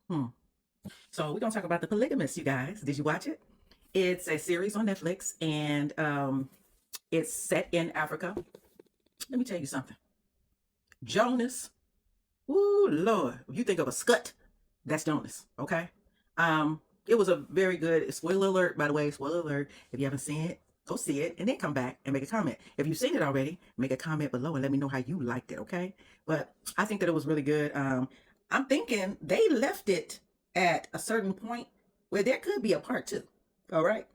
Hmm. So we're gonna talk about The Polygamist, you guys. Did you watch it? It's a series on Netflix, and it's set in Africa. Let me tell you something. Jonas, ooh Lord, if you think of a scut, that's Jonas. Okay. It was a very good spoiler alert, by the way. Spoiler alert. If you haven't seen it, go see it, and then come back and make a comment. If you've seen it already, make a comment below and let me know how you liked it. Okay. But I think that it was really good. I'm thinking they left it at a certain point where there could be a part two. All right.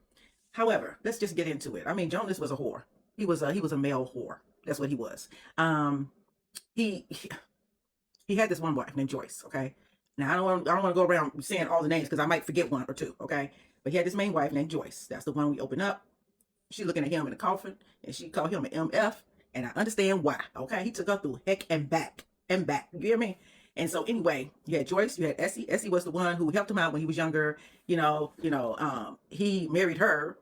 However, let's just get into it. I mean, Jonas was a whore. He was a male whore. That's what he was. Um, he had this one wife named Joyce. Okay. Now I don't want to go around saying all the names because I might forget one or two. Okay. But he had this main wife named Joyce. That's the one we open up. She's looking at him in the coffin, and she called him an MF, and I understand why. Okay. He took her through heck and back and back. You hear me? And so anyway, you had Joyce, you had Essie. Essie was the one who helped him out when he was younger. He married her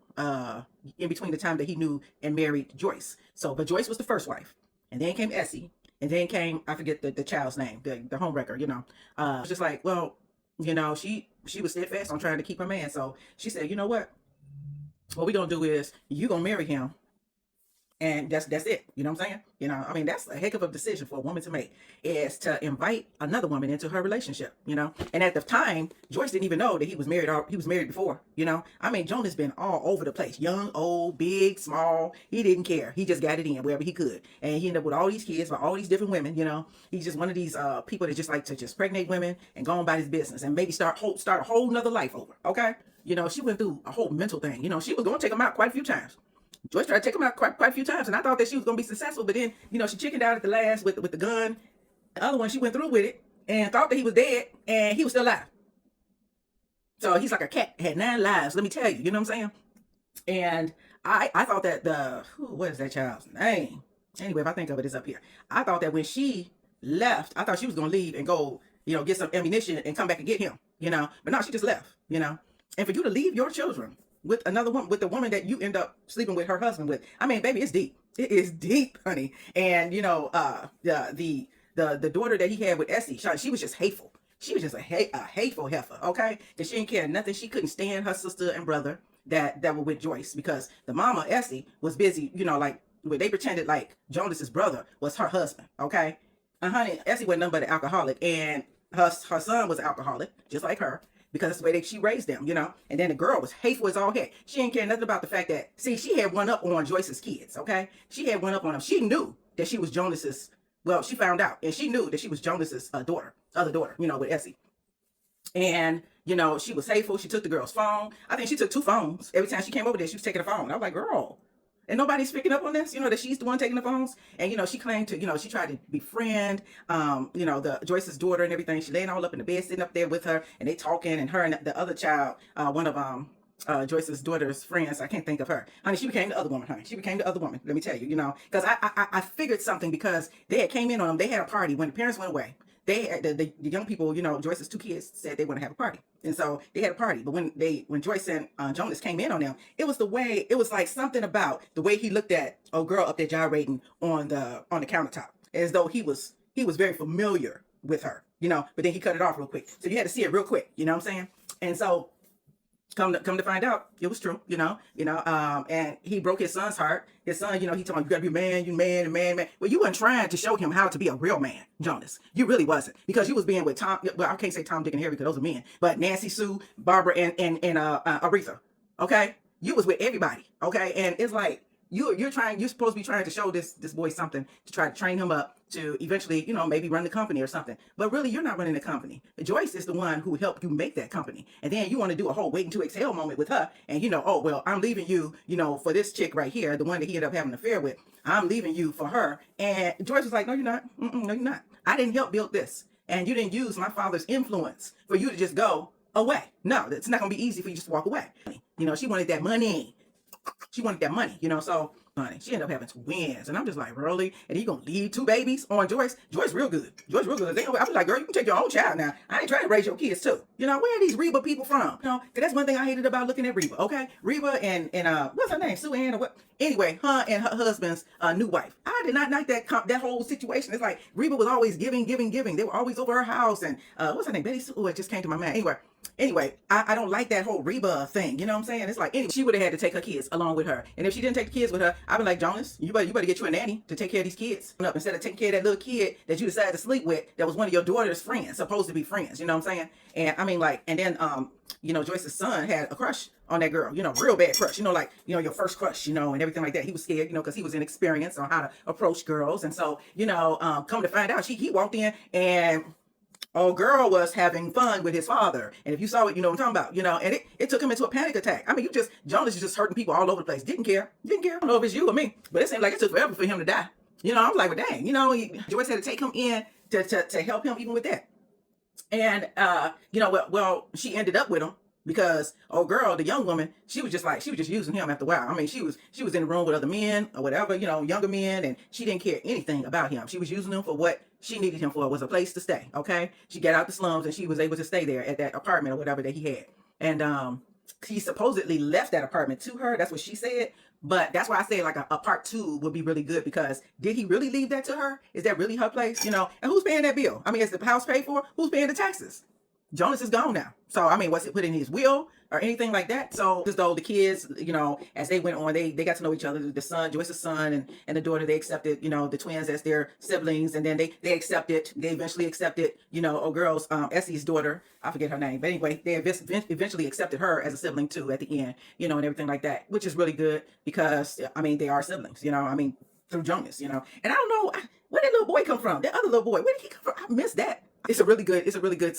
in between the time that he knew and married Joyce. So, but Joyce was the first wife, and then came Essie, and then came, I forget the child's name, the homewrecker. It's just like, well, she was steadfast on trying to keep her man. So she said, you know what we gonna do is you gonna marry him, and that's it. You know what I'm saying? I mean, that's a heck of a decision for a woman to make, is to invite another woman into her relationship. And at the time, Joyce didn't even know that he was married. He was married before. I mean, Jonah's been all over the place, young, old, big, small. He didn't care. He just got it in wherever he could, and he ended up with all these kids by all these different women. He's just one of these people that just like to just pregnate women and go on about his business and maybe start a whole nother life over. Okay. She went through a whole mental thing. She was going to take him out quite a few times. Joyce tried to take him out quite a few times, and I thought that she was going to be successful. But then, she chickened out at the last with the gun. The other one, she went through with it and thought that he was dead, and he was still alive. So he's like a cat, had 9 lives. Let me tell you, you know what I'm saying? And I thought that what is that child's name? Anyway, if I think of it, it's up here. I thought that when she left, I thought she was going to leave and go, get some ammunition and come back and get him, But no, she just left, And for you to leave your children with another woman, with the woman that you end up sleeping with her husband with. I mean, baby, it's deep. It is deep, honey. And the daughter that he had with Essie, she was just hateful. She was just a hateful heifer, okay? Because she didn't care nothing. She couldn't stand her sister and brother that were with Joyce, because the mama, Essie, was busy, like where they pretended like Jonas's brother was her husband, okay? And honey, Essie wasn't nothing but an alcoholic, and her son was an alcoholic, just like her, because that's the way that she raised them, And then the girl was hateful as all heck. She didn't care nothing about the fact that, see, she had one up on Joyce's kids, okay? She had one up on them. She knew that she was Jonas's, well, she found out, and she knew that she was Jonas's other daughter, with Essie. And, she was hateful. She took the girl's phone. I think she took 2 phones. Every time she came over there, she was taking a phone. I was like, girl, and nobody's picking up on this, that she's the one taking the phones. And, she claimed to, she tried to befriend, the Joyce's daughter and everything. She laying all up in the bed, sitting up there with her, and they talking, and her and the other child, one of Joyce's daughter's friends, I can't think of her. Honey, she became the other woman, honey. She became the other woman, let me tell you, because I figured something, because they had came in on them. They had a party when the parents went away. They had the young people, Joyce's 2 kids said they want to have a party. And so they had a party. But when Joyce and Jonas came in on them, it was like something about the way he looked at a girl up there gyrating on the countertop, as though he was very familiar with her, but then he cut it off real quick. So you had to see it real quick, you know what I'm saying? And so come to find out, it was true, and he broke his son's heart. His son, he told him, you gotta be a man, you man. Well, you weren't trying to show him how to be a real man, Jonas. You really wasn't, because you was being with Tom. Well, I can't say Tom, Dick, and Harry because those are men, but Nancy, Sue, Barbara, and Aretha. Okay, you was with everybody. Okay, and it's like you're supposed to be trying to show this boy something, to try to train him up to eventually, maybe run the company or something. But really, you're not running the company. Joyce is the one who helped you make that company. And then you want to do a whole waiting to exhale moment with her. And, oh, well, I'm leaving you, for this chick right here, the one that he ended up having an affair with. I'm leaving you for her. And Joyce was like, no, you're not. No, you're not. I didn't help build this. And you didn't use my father's influence for you to just go away. No, it's not going to be easy for you just to walk away. She wanted that money. She wanted that money, so honey. She ended up having twins. And I'm just like, really? And he gonna leave 2 babies on Joyce? Joyce real good. Joyce real good. I was like, girl, you can take your own child now. I ain't trying to raise your kids too. You know, where are these Reba people from? You know, 'cause that's one thing I hated about looking at Reba, okay? Reba and what's her name? Sue Ann or what? Anyway, her and her husband's new wife. I did not like that whole situation. It's like Reba was always giving. They were always over her house. And what's her name? Betty Sue. Oh, it just came to my mind. Anyway, I don't like that whole Reba thing. You know what I'm saying? It's like, anyway, she would have had to take her kids along with her. And if she didn't take the kids with her, I'd be like, Jonas, you better get you a nanny to take care of these kids. Instead of taking care of that little kid that you decided to sleep with, that was one of your daughter's friends, supposed to be friends. You know what I'm saying? And I mean, like, and then, Joyce's son had a crush on that girl, real bad crush, your first crush, and everything like that. He was scared, because he was inexperienced on how to approach girls. And so, come to find out, he walked in and old girl was having fun with his father. And if you saw it, you know what I'm talking about, and it took him into a panic attack. I mean, Jonas is just hurting people all over the place. Didn't care. I don't know if it's you or me, but it seemed like it took forever for him to die. I was like, well, dang, Joyce had to take him in to help him even with that. And, she ended up with him because old girl, the young woman, she was just using him after a while. I mean, she was in the room with other men or whatever, younger men, and she didn't care anything about him. She was using him for what she needed him for. Was a place to stay. Okay. She got out the slums and she was able to stay there at that apartment or whatever that he had. And, he supposedly left that apartment to her. That's what she said. But that's why I say like a part 2 would be really good, because did he really leave that to her? Is that really her place? And who's paying that bill? I mean, is the house paid for? Who's paying the taxes? Jonas is gone now. So, I mean, was it put in his will or anything like that? So, as though the kids, as they went on, they got to know each other. The son, Joyce's son and the daughter, they accepted, the twins as their siblings. And then they eventually accepted, old girl's, Essie's daughter. I forget her name. But anyway, they eventually accepted her as a sibling too at the end, and everything like that, which is really good because, I mean, they are siblings, through Jonas, And I don't know, where did little boy come from? That other little boy, where did he come from? I missed that. It's a really good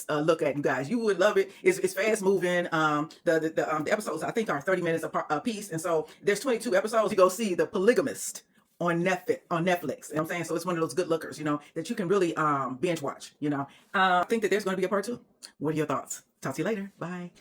look at, you guys. You would love it. It's fast moving. The episodes I think are 30 minutes a piece, and so there's 22 episodes. You go see The Polygamist on Netflix. You know what I'm saying? So it's one of those good lookers, that you can really binge watch. I think that there's going to be a part 2. What are your thoughts? Talk to you later. Bye.